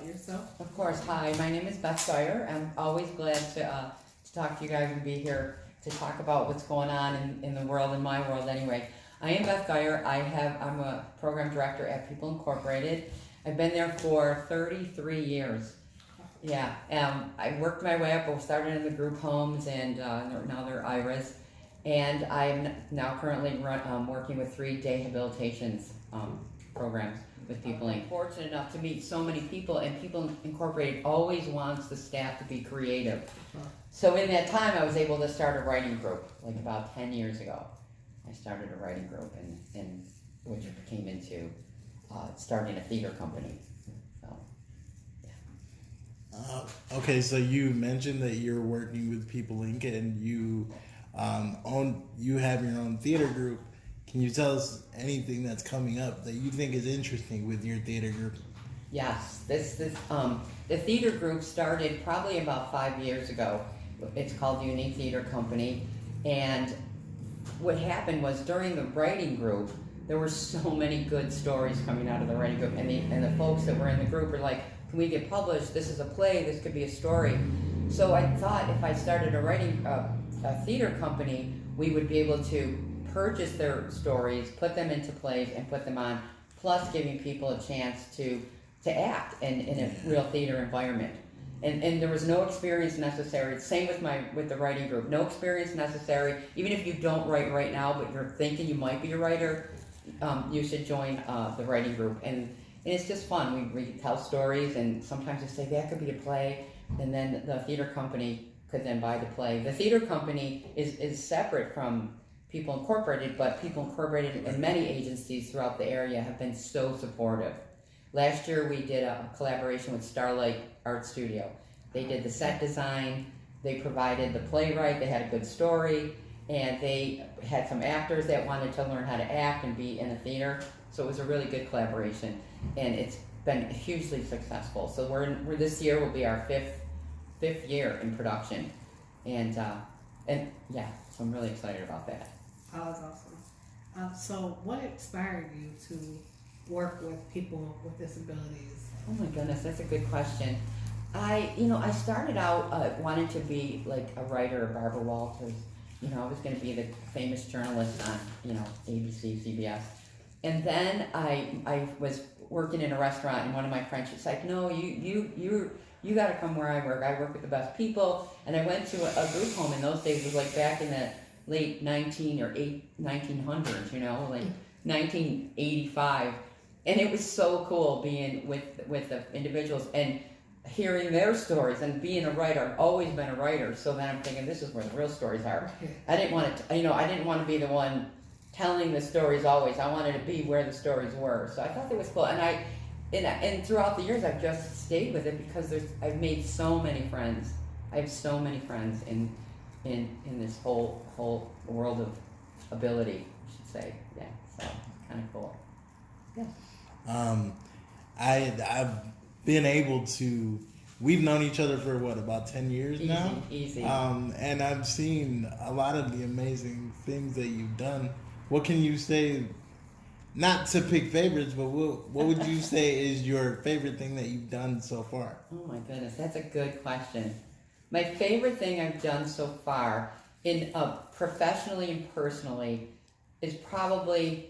about yourself? Of course. Hi, my name is Beth Geyer. I'm always glad to talk to you guys and be here to talk about what's going on in the world, in my world anyway. I am Beth Geyer. I'm a program director at People Incorporated. I've been there for 33 years. Yeah, I worked my way up. I started in the group homes, and now they're IRAs. And I'm now currently working with 3 day habilitations programs with People Inc. Fortunate enough to meet so many people, and People Incorporated always wants the staff to be creative. So in that time, I was able to start a writing group, like about 10 years ago. I started a writing group, and which came into starting a theater company. So, yeah. Okay, so you mentioned that you're working with People Inc. and you you have your own theater group. Can you tell us anything that's coming up that you think is interesting with your theater group? Yes, the theater group started probably about 5 years ago. It's called the Unique Theater Company, and what happened was during the writing group, there were so many good stories coming out of the writing group, and the folks that were in the group were like, "Can we get published? This is a play. This could be a story." So I thought if I started a theater company, we would be able to purchase their stories, put them into plays, and put them on, plus giving people a chance to act in a real theater environment. And there was no experience necessary. Same with the writing group. No experience necessary. Even if you don't write right now, but you're thinking you might be a writer, you should join the writing group. And it's just fun. We tell stories, and sometimes we say that could be a play, and then the theater company could then buy the play. The theater company is separate from People Incorporated, but People Incorporated and many agencies throughout the area have been so supportive. Last year we did a collaboration with Starlight Art Studio. They did the set design, they provided the playwright, they had a good story, and they had some actors that wanted to learn how to act and be in a theater. So it was a really good collaboration, and it's been hugely successful. So we're this year will be our fifth year in production, and yeah, so I'm really excited about that. Oh, that's awesome. So what inspired you to work with people with disabilities? Oh my goodness, that's a good question. I started out wanting to be like a writer, Barbara Walters. I was going to be the famous journalist on, ABC, CBS. And then I was working in a restaurant, and one of my friends was like, "No, you got to come where I work. I work with the best people." And I went to a group home. In those days, it was like back in the late 1900s, like 1985. And it was so cool being with the individuals and hearing their stories, and being a writer. I've always been a writer, so then I'm thinking this is where the real stories are. I didn't want to, I didn't want to be the one telling the stories always. I wanted to be where the stories were. So I thought that was cool, and throughout the years I've just stayed with it because I've made so many friends. I have so many friends in this whole world of ability, I should say. Yeah, so kind of cool. Yeah. I've been able to. We've known each other for about 10 years now. Easy. And I've seen a lot of the amazing things that you've done. What can you say? Not to pick favorites, but what would you say is your favorite thing that you've done so far? Oh my goodness, that's a good question. My favorite thing I've done so far, professionally and personally, is probably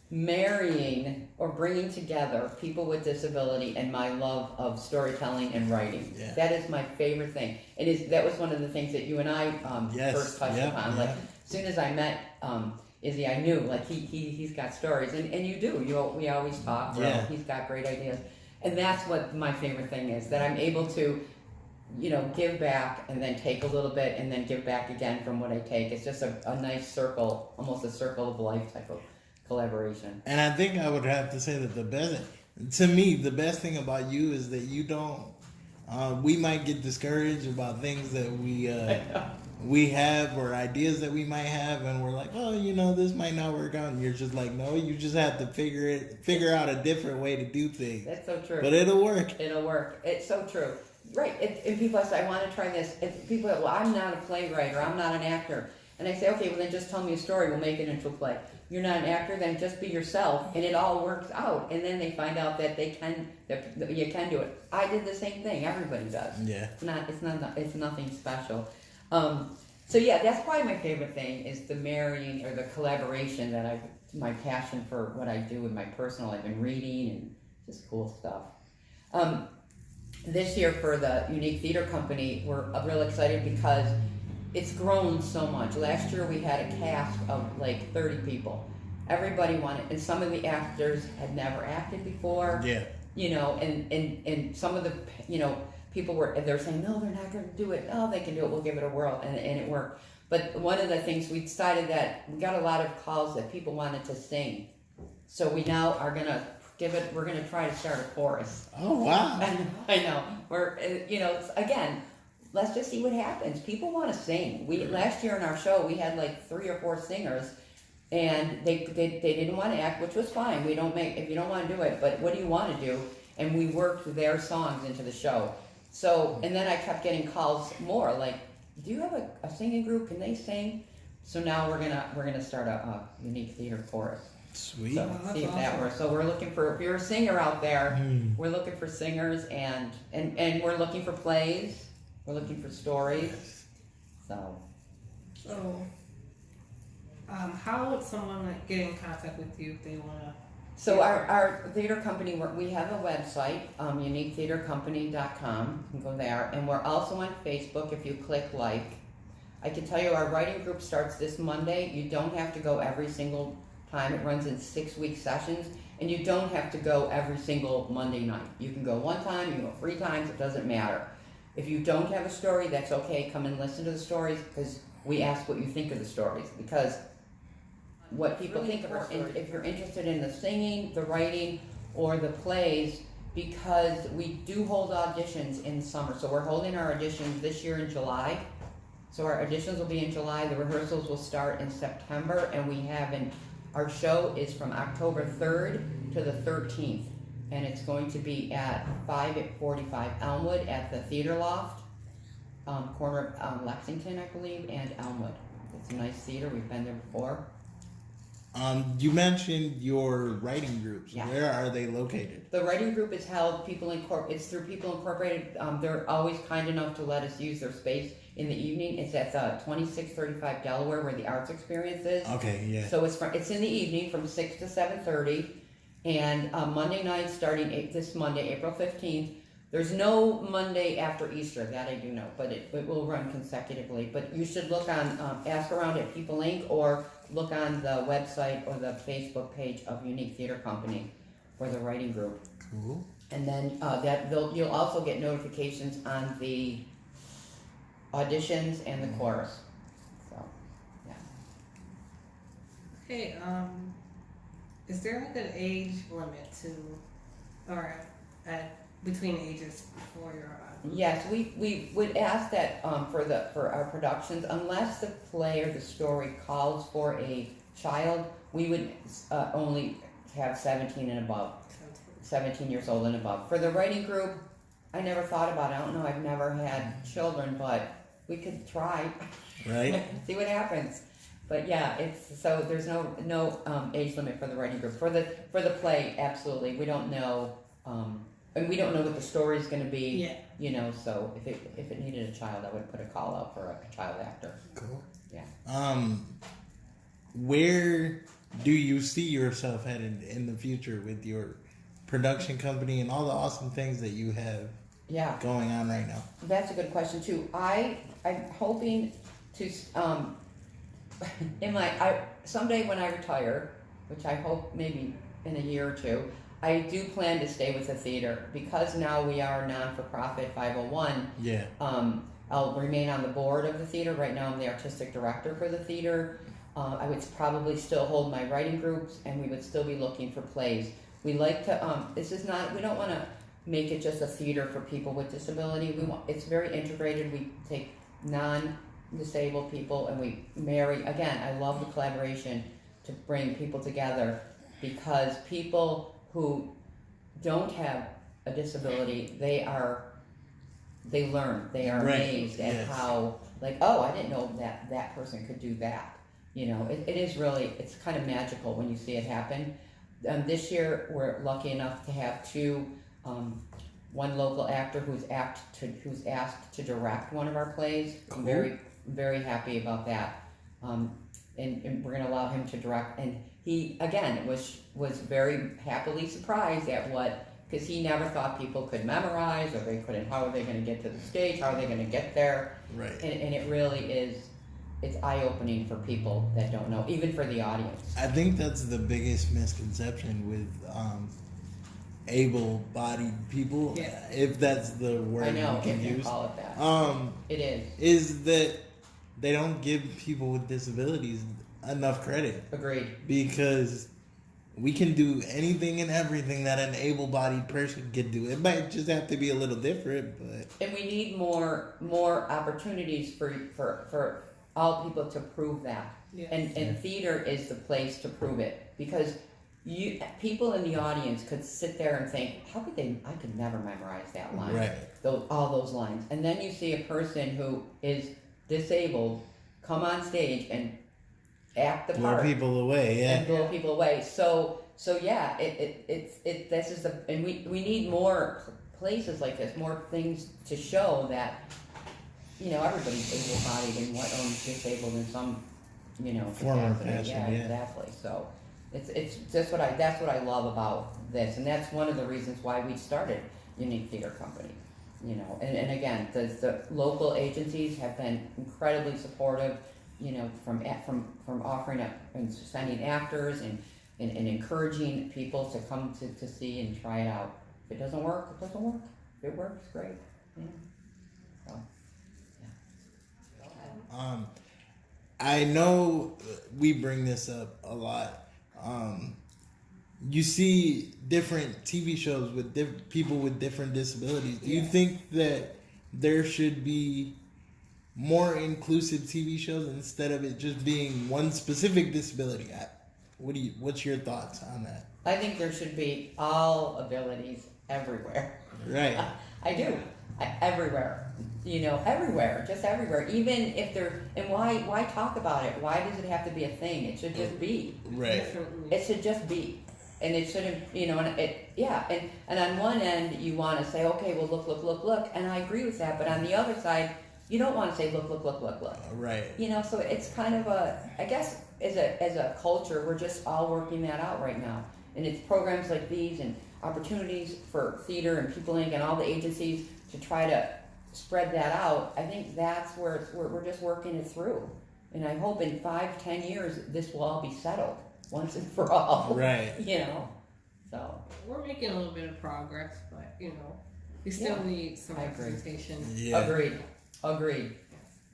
marrying or bringing together people with disability and my love of storytelling and writing. Yeah. That is my favorite thing. That was one of the things that you and I first touched upon. Yeah. Like, as soon as I met Izzy, I knew like he's got stories, and you do. We always talk. Yeah. He's got great ideas, and that's what my favorite thing is, that I'm able to, give back and then take a little bit and then give back again from what I take. It's just a nice circle, almost a circle of life type of collaboration. And I think I would have to say that the best thing about you is that you don't. We might get discouraged about things that we have or ideas that we might have, and we're like, oh, this might not work out. And you're just like, no, you just have to figure out a different way to do things. That's so true. But it'll work. It'll work. It's so true. Right. And people say, I want to try this. People say, well, I'm not a playwright or I'm not an actor. And I say, okay, well then just tell me a story. We'll make it into a play. you're not an actor, then just be yourself, and it all works out. And then they find out that that you can do it. I did the same thing. Everybody does. Yeah. It's nothing special. So yeah, that's probably my favorite thing is the marrying or the collaboration that my passion for what I do with my personal. I've been reading and just cool stuff. This year for the Unique Theater Company, we're real excited because it's grown so much. Last year we had a cast of like 30 people. Everybody wanted, and some of the actors had never acted before. Yeah. You know, and some of the, you know, people they're saying, no, they're not going to do it. Oh, they can do it. We'll give it a whirl. And it worked. But one of the things we decided that we got a lot of calls that people wanted to sing. So we now are going to we're going to try to start a chorus. Oh, wow. I know. We're, you know, again, let's just see what happens. People want to sing. Last year in our show, we had like 3 or 4 singers, and they didn't want to act, which was fine. If you don't want to do it, but what do you want to do? And we worked their songs into the show. So, and then I kept getting calls more like, do you have a singing group? Can they sing? So now we're gonna start a Unique Theater chorus. Sweet. So see if that works. So we're looking for, if you're a singer out there, we're looking for singers and we're looking for plays. We're looking for stories. So how would someone like, get in contact with you if they want to? So our theater company, we have a website, uniquetheatercompany.com. You can go there. And we're also on Facebook if you click like. I can tell you our writing group starts this Monday. You don't have to go every single time. It runs in 6-week sessions. And you don't have to go every single Monday night. You can go one time, you can go 3 times, it doesn't matter. If you don't have a story, that's okay. Come and listen to the stories because we ask what you think of the stories. Because what people think of are, if you're interested in the singing, the writing, or the plays, because we do hold auditions in summer. So we're holding our auditions this year in July. So our auditions will be in July, the rehearsals will start in September, and our show is from October 3rd to the 13th. And it's going to be at 545 Elmwood at the Theater Loft, corner of Lexington, I believe, and Elmwood. It's a nice theater, we've been there before. You mentioned your writing groups. Yeah. Where are they located? The writing group is held, it's through People Incorporated. They're always kind enough to let us use their space in the evening. It's at 2635 Delaware where the Arts Experience is. Okay, yeah. So it's in the evening from 6 to 7:30. And Monday night starting this Monday, April 15th. There's no Monday after Easter, that I do know, but it will run consecutively. But you should look on, ask around at People Inc. or look on the website or the Facebook page of Unique Theater Company for the writing group. Cool. And then you'll also get notifications on the auditions and the chorus. So, yeah. Hey, is there like an age limit between ages before your Yes, we would ask that for our productions, unless the play or the story calls for a child, we would only have 17 and above, 17 years old and above. For the writing group, I never thought about it. I don't know. I've never had children, but we could try. Right. See what happens. But yeah, there's no age limit for the writing group. For the play, absolutely. We don't know. And we don't know what the story is going to be. Yeah. You know, so if it needed a child, I would put a call out for a child actor. Cool. Yeah. Where do you see yourself headed in the future with your production company and all the awesome things that you have going on right now? That's a good question too. I'm hoping to someday when I retire, which I hope maybe in a year or two, I do plan to stay with the theater because now we are a non-for-profit 501. Yeah. I'll remain on the board of the theater. Right now I'm the artistic director for the theater. I would probably still hold my writing groups and we would still be looking for plays. We like to, we don't want to make it just a theater for people with disability. It's very integrated. We take non-disabled people and we marry. Again, I love the collaboration to bring people together because people who don't have a disability, they learn. They are amazed at how, like, oh, I didn't know that person could do that. You know, it is really, it's kind of magical when you see it happen. This year, we're lucky enough to have two, one local actor who's asked to direct one of our plays. Cool. I'm very happy about that. And we're gonna allow him to direct, and he, again, was very happily surprised at because he never thought people could memorize, or they couldn't, how are they gonna get to the stage, how are they gonna get there? Right. And it really is, it's eye-opening for people that don't know, even for the audience. I think that's the biggest misconception with able-bodied people, Yeah. if that's the word I know, you if can you use. call it that. It Is that they don't give people with disabilities enough credit, Agreed. because we can do anything and everything that an able-bodied person can do. It might just have to be a little different, but And we need more opportunities for all people to prove that. Yes. And theater is the place to prove it, because people in the audience could sit there and think, I could never memorize that line. right, All those lines. And then you see a person who is disabled come on stage and act the blow part people away. Yeah, and blow people away. So yeah, this is and we need more places like this, more things to show that, you know, everybody's able-bodied and disabled in some, you know, Form or capacity. fashion, yeah. Exactly. So it's just that's what I love about this, and that's one of the reasons why we started Unique Theater Company. You know, and again, the local agencies have been incredibly supportive. You know, from offering up and sending actors and encouraging people to come to see and try it out. If it doesn't work, it doesn't work. If it works, great. Yeah. So, yeah. I know we bring this up a lot. You see different TV shows with people with different disabilities. Do you think that there should be more inclusive TV shows instead of it just being one specific disability? What's your thoughts on that? I think there should be all abilities everywhere. Right. I do. Everywhere. You know, everywhere. Just everywhere. Even if they're, and why talk about it? Why does it have to be a thing? It should just be. Right. It should just be. And it shouldn't, you know, and on one end you want to say, okay, well look, and I agree with that, but on the other side, you don't want to say look. Right. You know, so it's kind of I guess as a culture, we're just all working that out right now. And it's programs like these and opportunities for theater and People Inc. and all the agencies to try to spread that out. I think that's where we're just working it through. And I hope in 5-10 years this will all be settled once and for all. Right. You know, so. We're making a little bit of progress, but you know, we still need some I agree. representation. Yeah. Agreed.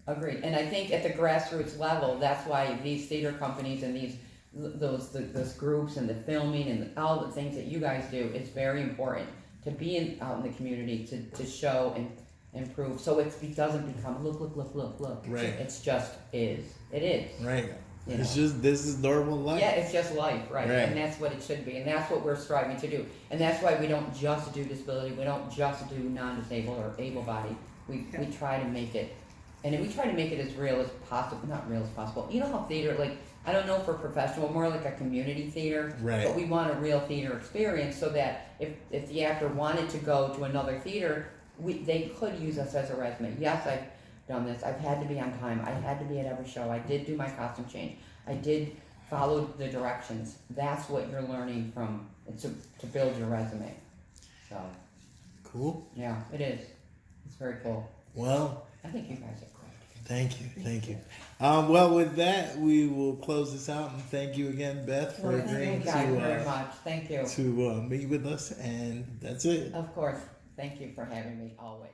And I think at the grassroots level, that's why these theater companies and those groups and the filming and all the things that you guys do is very important to be out in the community to show and improve. So it doesn't become look. Right. It's just is. It is. Right. You It's know. just, this is normal life. Yeah, it's just life, right? Right. And that's what it should be, and that's what we're striving to do. And that's why we don't just do disability, we don't just do non-disabled or able-bodied. We try to make it, and we try to make it as real as possible, not real as possible. You know how theater, like, I don't know for professional, more like a community theater. Right. But we want a real theater experience so that if the actor wanted to go to another theater, they could use us as a resume. Yes, I've done this. I've had to be on time. I had to be at every show. I did do my costume change. I did follow the directions. That's what you're learning from to build your resume. So, Cool. yeah, it is. It's very cool. Well, I think you guys are great. thank you. Well, with that, we will close this out, and thank you again, Beth, for agreeing Thank you guys very much. Thank you. to meet with us, and that's it. Of course. Thank you for having me always.